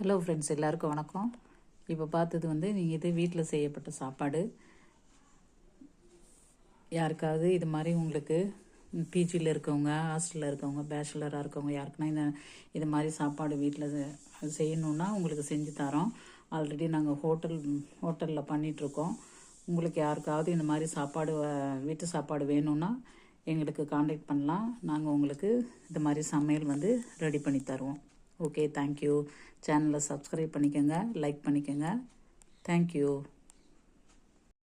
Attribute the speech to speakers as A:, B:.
A: Hello friends, எல்லாருக்கும் வணக்கம். இப்போ பார்த்தது நீங்கள் இது வீட்டில் செய்யப்பட்ட சாப்பாடு. யாருக்காவது இது மாதிரி உங்களுக்கு பிஜியில் இருக்கவங்க, ஹாஸ்டலில் இருக்கவங்க, பேச்சுலராக இருக்கவங்க யாருக்குன்னா இது மாதிரி சாப்பாடு வீட்டில் செய்யணுன்னா உங்களுக்கு செஞ்சு தரோம். ஆல்ரெடி நாங்கள் ஹோட்டலில் பண்ணிகிட்ருக்கோம். உங்களுக்கு யாருக்காவது இந்த மாதிரி சாப்பாடு வீட்டு சாப்பாடு வேணும்னா எங்களுக்கு காண்டாக்ட் பண்ணலாம். நாங்கள் உங்களுக்கு இது மாதிரி சமையல் ரெடி பண்ணி தருவோம். Okay, thank you. சேனலை சப்ஸ்கிரைப் பண்ணிக்கோங்க, லைக் பண்ணிக்கோங்க. தேங்க்யூ.